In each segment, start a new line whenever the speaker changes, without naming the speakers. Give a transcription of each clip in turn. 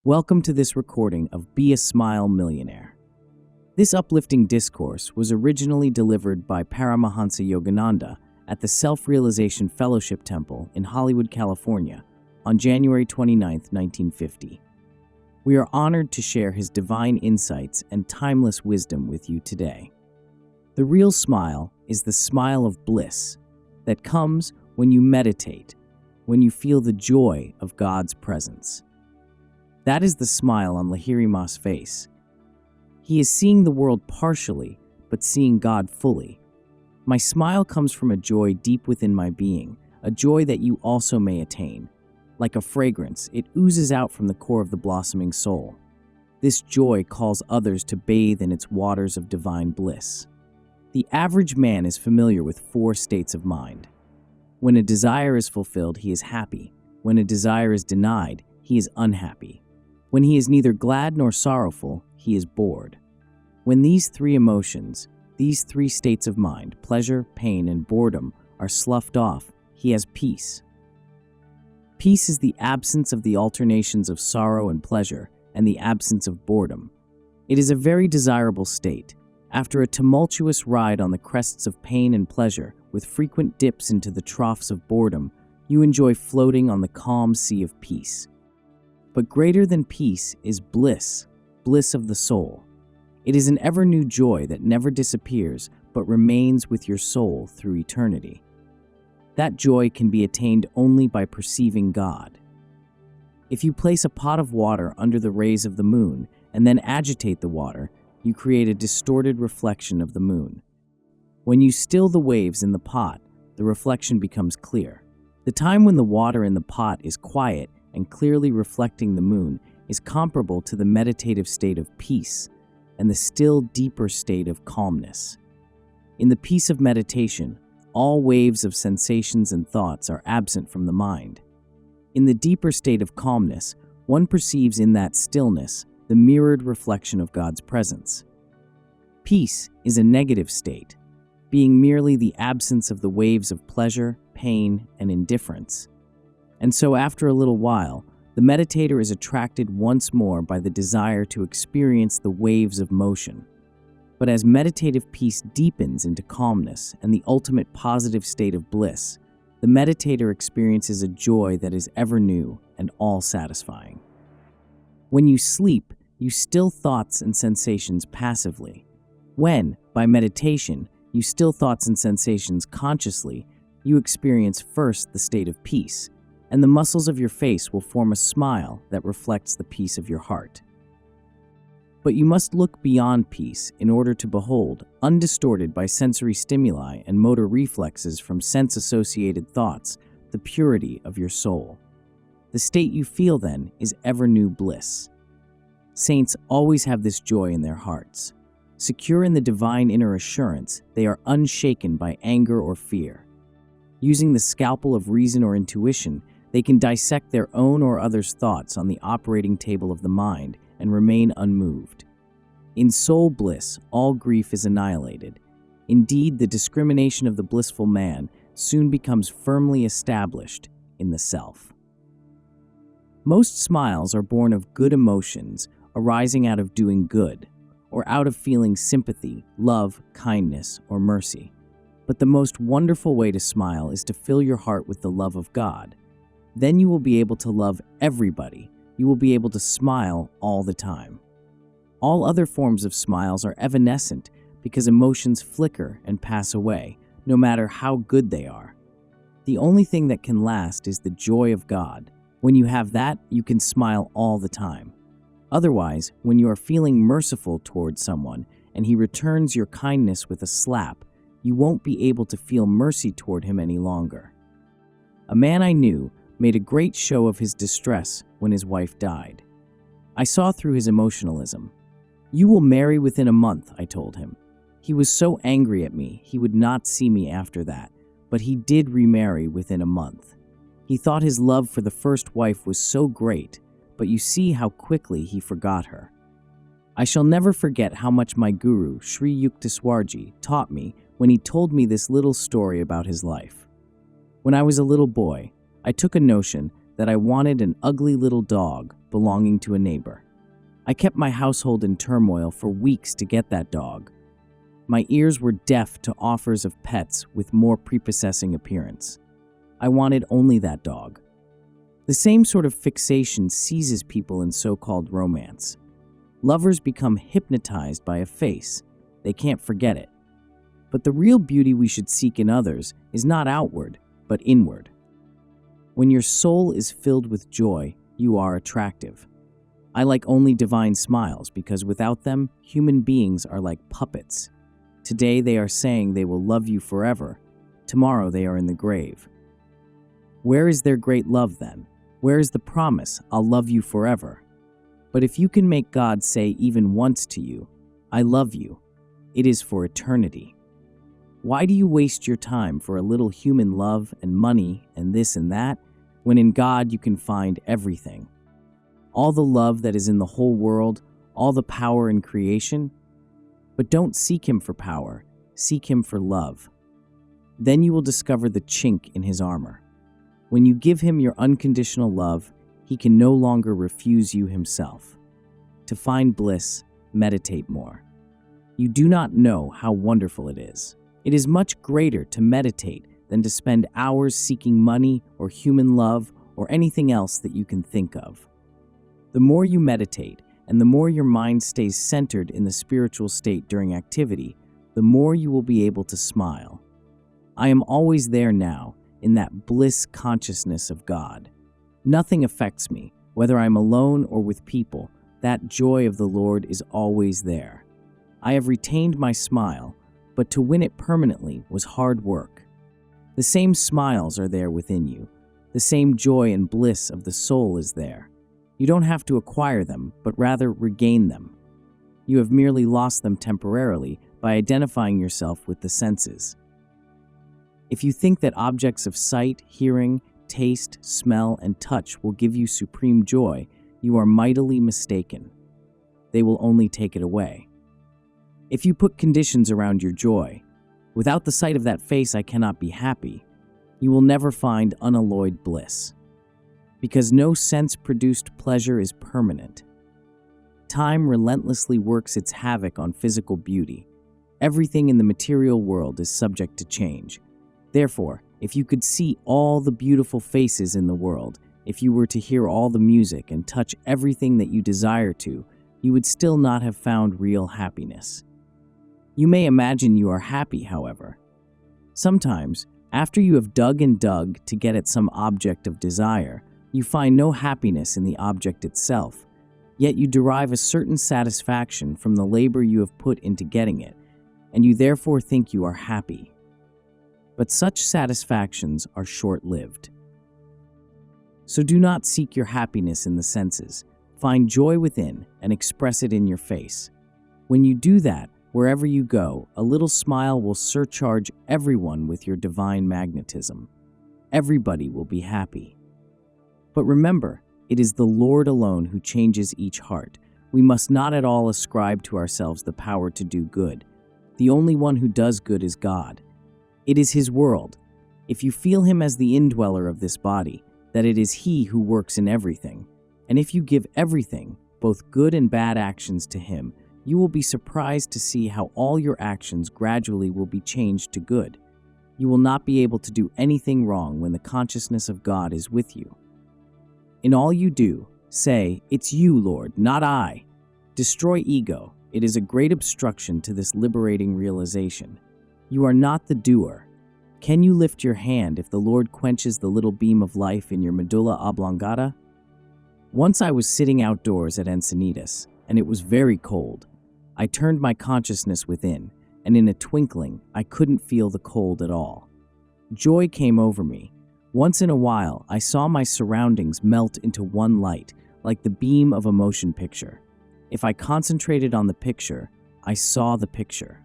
Welcome to this recording of Be a Smile Millionaire. This uplifting discourse was originally delivered by Paramahansa Yogananda at the Self-Realization Fellowship Temple in Hollywood, California, on January 29, 1950. We are honored to share his divine insights and timeless wisdom with you today. The real smile is the smile of bliss that comes when you meditate, when you feel the joy of God's presence. That is the smile on Lahirima's face. He is seeing the world partially, but seeing God fully. My smile comes from a joy deep within my being, a joy that you also may attain. Like a fragrance, it oozes out from the core of the blossoming soul. This joy calls others to bathe in its waters of divine bliss. The average man is familiar with 4 states of mind. When a desire is fulfilled, he is happy. When a desire is denied, he is unhappy. When he is neither glad nor sorrowful, he is bored. When these 3 emotions, these 3 states of mind, pleasure, pain, and boredom, are sloughed off, he has peace. Peace is the absence of the alternations of sorrow and pleasure, and the absence of boredom. It is a very desirable state. After a tumultuous ride on the crests of pain and pleasure, with frequent dips into the troughs of boredom, you enjoy floating on the calm sea of peace. But greater than peace is bliss, bliss of the soul. It is an ever-new joy that never disappears, but remains with your soul through eternity. That joy can be attained only by perceiving God. If you place a pot of water under the rays of the moon and then agitate the water, you create a distorted reflection of the moon. When you still the waves in the pot, the reflection becomes clear. The time when the water in the pot is quiet and clearly reflecting the moon is comparable to the meditative state of peace and the still deeper state of calmness. In the peace of meditation, all waves of sensations and thoughts are absent from the mind. In the deeper state of calmness, one perceives in that stillness the mirrored reflection of God's presence. Peace is a negative state, being merely the absence of the waves of pleasure, pain, and indifference. And so after a little while, the meditator is attracted once more by the desire to experience the waves of motion. But as meditative peace deepens into calmness and the ultimate positive state of bliss, the meditator experiences a joy that is ever new and all-satisfying. When you sleep, you still thoughts and sensations passively. When, by meditation, you still thoughts and sensations consciously, you experience first the state of peace, and the muscles of your face will form a smile that reflects the peace of your heart. But you must look beyond peace in order to behold, undistorted by sensory stimuli and motor reflexes from sense-associated thoughts, the purity of your soul. The state you feel then is ever-new bliss. Saints always have this joy in their hearts. Secure in the divine inner assurance, they are unshaken by anger or fear. Using the scalpel of reason or intuition, they can dissect their own or others' thoughts on the operating table of the mind and remain unmoved. In soul bliss, all grief is annihilated. Indeed, the discrimination of the blissful man soon becomes firmly established in the self. Most smiles are born of good emotions arising out of doing good, or out of feeling sympathy, love, kindness, or mercy. But the most wonderful way to smile is to fill your heart with the love of God. Then you will be able to love everybody. You will be able to smile all the time. All other forms of smiles are evanescent because emotions flicker and pass away, no matter how good they are. The only thing that can last is the joy of God. When you have that, you can smile all the time. Otherwise, when you are feeling merciful towards someone and he returns your kindness with a slap, you won't be able to feel mercy toward him any longer. A man I knew made a great show of his distress when his wife died. I saw through his emotionalism. "You will marry within a month," I told him. He was so angry at me, he would not see me after that, but he did remarry within a month. He thought his love for the first wife was so great, but you see how quickly he forgot her. I shall never forget how much my guru, Sri Yukteswarji, taught me when he told me this little story about his life. When I was a little boy, I took a notion that that I wanted an ugly little dog belonging to a neighbor. I kept my household in turmoil for weeks to get that dog. My ears were deaf to offers of pets with more prepossessing appearance. I wanted only that dog. The same sort of fixation seizes people in so-called romance. Lovers become hypnotized by a face. They can't forget it. But the real beauty we should seek in others is not outward, but inward. When your soul is filled with joy, you are attractive. I like only divine smiles because without them, human beings are like puppets. Today they are saying they will love you forever. Tomorrow they are in the grave. Where is their great love then? Where is the promise, I'll love you forever? But if you can make God say even once to you, I love you, it is for eternity. Why do you waste your time for a little human love and money and this and that, when in God you can find everything? All the love that is in the whole world, all the power in creation? But don't seek Him for power, seek Him for love. Then you will discover the chink in His armor. When you give Him your unconditional love, He can no longer refuse you Himself. To find bliss, meditate more. You do not know how wonderful it is. It is much greater to meditate than to spend hours seeking money or human love or anything else that you can think of. The more you meditate and the more your mind stays centered in the spiritual state during activity, the more you will be able to smile. I am always there now, in that bliss consciousness of God. Nothing affects me, whether I'm alone or with people. That joy of the Lord is always there. I have retained my smile, but to win it permanently was hard work. The same smiles are there within you. The same joy and bliss of the soul is there. You don't have to acquire them, but rather regain them. You have merely lost them temporarily by identifying yourself with the senses. If you think that objects of sight, hearing, taste, smell, and touch will give you supreme joy, you are mightily mistaken. They will only take it away. If you put conditions around your joy, without the sight of that face I cannot be happy, you will never find unalloyed bliss. Because no sense-produced pleasure is permanent. Time relentlessly works its havoc on physical beauty. Everything in the material world is subject to change. Therefore, if you could see all the beautiful faces in the world, if you were to hear all the music and touch everything that you desire to, you would still not have found real happiness. You may imagine you are happy, however. Sometimes, after you have dug and dug to get at some object of desire, you find no happiness in the object itself, yet you derive a certain satisfaction from the labor you have put into getting it, and you therefore think you are happy. But such satisfactions are short-lived. So do not seek your happiness in the senses. Find joy within and express it in your face. When you do that, wherever you go, a little smile will surcharge everyone with your divine magnetism. Everybody will be happy. But remember, it is the Lord alone who changes each heart. We must not at all ascribe to ourselves the power to do good. The only one who does good is God. It is His world. If you feel Him as the indweller of this body, that it is He who works in everything, and if you give everything, both good and bad actions to Him, you will be surprised to see how all your actions gradually will be changed to good. You will not be able to do anything wrong when the consciousness of God is with you. In all you do, say, "It's you, Lord, not I." Destroy ego. It is a great obstruction to this liberating realization. You are not the doer. Can you lift your hand if the Lord quenches the little beam of life in your medulla oblongata? Once I was sitting outdoors at Encinitas, and it was very cold. I turned my consciousness within, and in a twinkling, I couldn't feel the cold at all. Joy came over me. Once in a while, I saw my surroundings melt into one light, like the beam of a motion picture. If I concentrated on the picture, I saw the picture.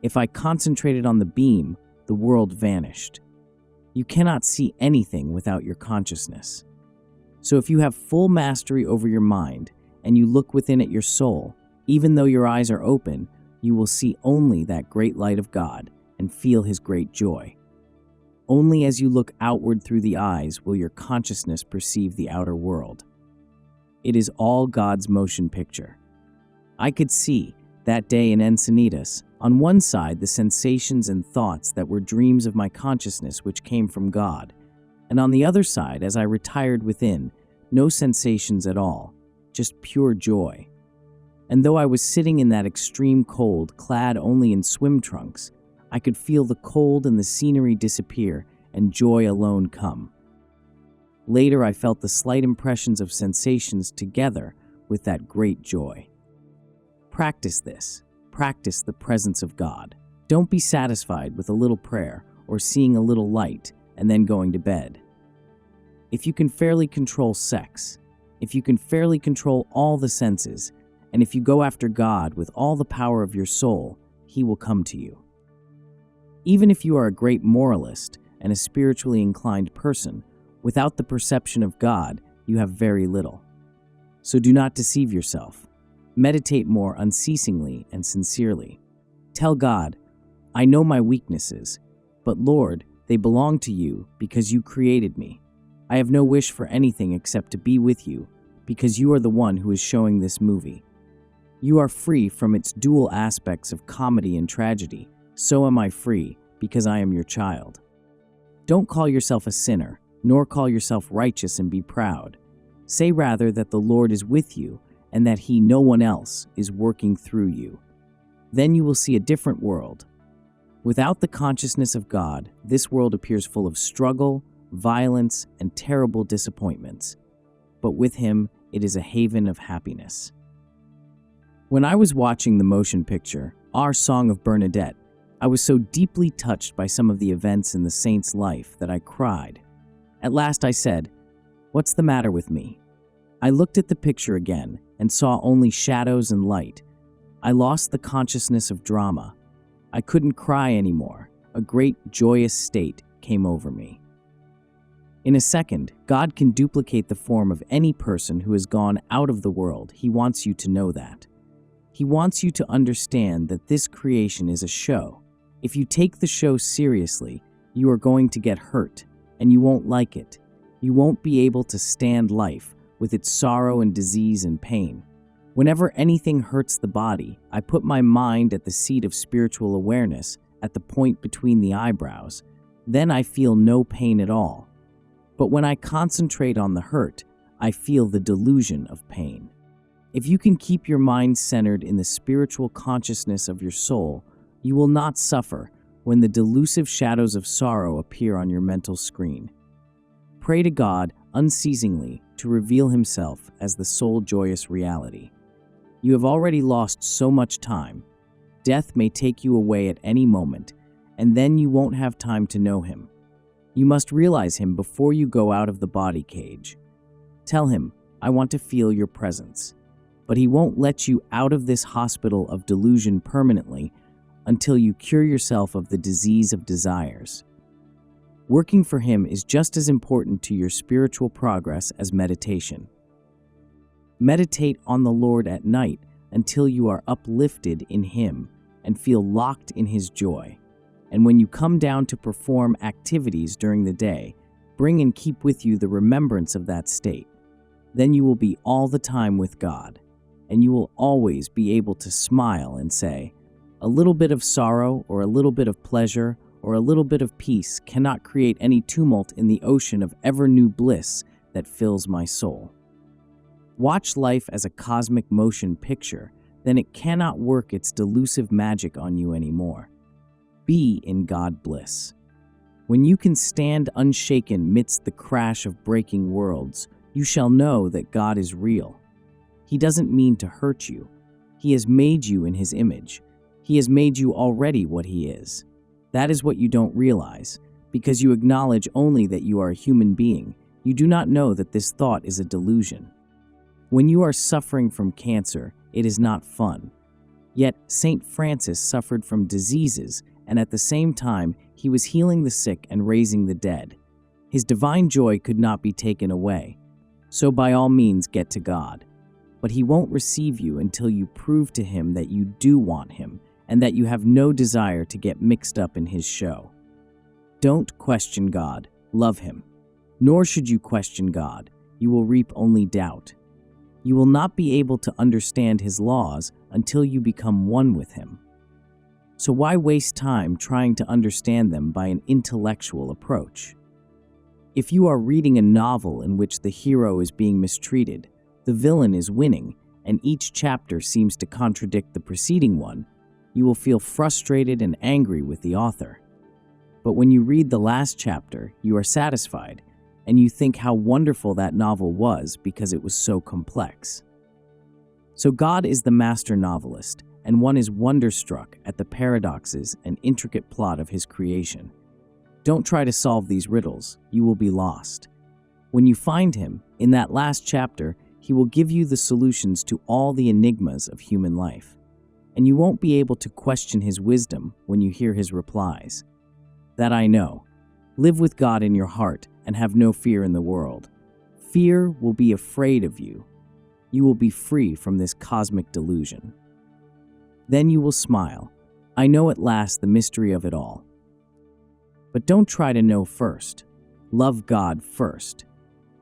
If I concentrated on the beam, the world vanished. You cannot see anything without your consciousness. So if you have full mastery over your mind, and you look within at your soul, even though your eyes are open, you will see only that great light of God and feel His great joy. Only as you look outward through the eyes will your consciousness perceive the outer world. It is all God's motion picture. I could see, that day in Encinitas, on one side the sensations and thoughts that were dreams of my consciousness which came from God, and on the other side, as I retired within, no sensations at all, just pure joy. And though I was sitting in that extreme cold, clad only in swim trunks, I could feel the cold and the scenery disappear and joy alone come. Later I felt the slight impressions of sensations together with that great joy. Practice this. Practice the presence of God. Don't be satisfied with a little prayer or seeing a little light and then going to bed. If you can fairly control sex, if you can fairly control all the senses, and if you go after God with all the power of your soul, He will come to you. Even if you are a great moralist and a spiritually inclined person, without the perception of God, you have very little. So do not deceive yourself. Meditate more unceasingly and sincerely. Tell God, I know my weaknesses, but Lord, they belong to you because you created me. I have no wish for anything except to be with you, because you are the one who is showing this movie. You are free from its dual aspects of comedy and tragedy. So am I free, because I am your child. Don't call yourself a sinner, nor call yourself righteous and be proud. Say rather that the Lord is with you, and that He, no one else, is working through you. Then you will see a different world. Without the consciousness of God, this world appears full of struggle, violence, and terrible disappointments. But with Him, it is a haven of happiness. When I was watching the motion picture, Our Song of Bernadette, I was so deeply touched by some of the events in the saint's life that I cried. At last I said, "What's the matter with me?" I looked at the picture again and saw only shadows and light. I lost the consciousness of drama. I couldn't cry anymore. A great joyous state came over me. In a second, God can duplicate the form of any person who has gone out of the world. He wants you to know that. He wants you to understand that this creation is a show. If you take the show seriously, you are going to get hurt, and you won't like it. You won't be able to stand life with its sorrow and disease and pain. Whenever anything hurts the body, I put my mind at the seat of spiritual awareness, at the point between the eyebrows. Then I feel no pain at all. But when I concentrate on the hurt, I feel the delusion of pain. If you can keep your mind centered in the spiritual consciousness of your soul, you will not suffer when the delusive shadows of sorrow appear on your mental screen. Pray to God unceasingly to reveal Himself as the sole joyous reality. You have already lost so much time. Death may take you away at any moment, and then you won't have time to know Him. You must realize Him before you go out of the body cage. Tell Him, I want to feel your presence. But He won't let you out of this hospital of delusion permanently until you cure yourself of the disease of desires. Working for Him is just as important to your spiritual progress as meditation. Meditate on the Lord at night until you are uplifted in Him and feel locked in His joy. And when you come down to perform activities during the day, bring and keep with you the remembrance of that state. Then you will be all the time with God, and you will always be able to smile and say, a little bit of sorrow or a little bit of pleasure or a little bit of peace cannot create any tumult in the ocean of ever-new bliss that fills my soul. Watch life as a cosmic motion picture, then it cannot work its delusive magic on you anymore. Be in God bliss. When you can stand unshaken midst the crash of breaking worlds, you shall know that God is real. He doesn't mean to hurt you. He has made you in His image. He has made you already what He is. That is what you don't realize. Because you acknowledge only that you are a human being, you do not know that this thought is a delusion. When you are suffering from cancer, it is not fun. Yet St. Francis suffered from diseases, and at the same time, he was healing the sick and raising the dead. His divine joy could not be taken away. So by all means get to God. But He won't receive you until you prove to Him that you do want Him, and that you have no desire to get mixed up in His show. Don't question God, love Him. Nor should you question God, you will reap only doubt. You will not be able to understand His laws until you become one with Him. So why waste time trying to understand them by an intellectual approach? If you are reading a novel in which the hero is being mistreated, the villain is winning, and each chapter seems to contradict the preceding one, you will feel frustrated and angry with the author. But when you read the last chapter, you are satisfied, and you think how wonderful that novel was because it was so complex. So God is the master novelist, and one is wonderstruck at the paradoxes and intricate plot of His creation. Don't try to solve these riddles, you will be lost. When you find Him, in that last chapter, He will give you the solutions to all the enigmas of human life. And you won't be able to question His wisdom when you hear His replies. That I know. Live with God in your heart and have no fear in the world. Fear will be afraid of you. You will be free from this cosmic delusion. Then you will smile. I know at last the mystery of it all. But don't try to know first. Love God first.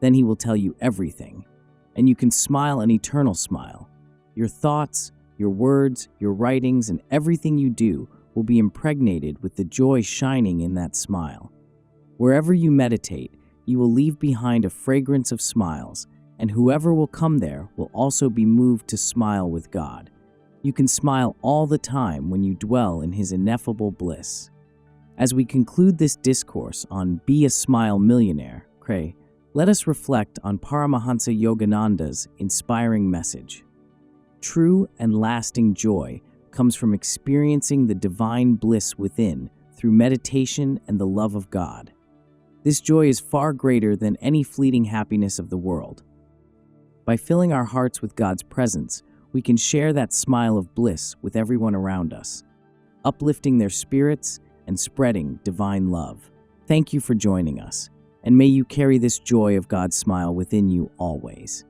Then He will tell you everything. And you can smile an eternal smile. Your thoughts, your words, your writings, and everything you do will be impregnated with the joy shining in that smile. Wherever you meditate, you will leave behind a fragrance of smiles, and whoever will come there will also be moved to smile with God. You can smile all the time when you dwell in His ineffable bliss. As we conclude this discourse on Be a Smile Millionaire, let us reflect on Paramahansa Yogananda's inspiring message. True and lasting joy comes from experiencing the divine bliss within through meditation and the love of God. This joy is far greater than any fleeting happiness of the world. By filling our hearts with God's presence, we can share that smile of bliss with everyone around us, uplifting their spirits and spreading divine love. Thank you for joining us, and may you carry this joy of God's smile within you always.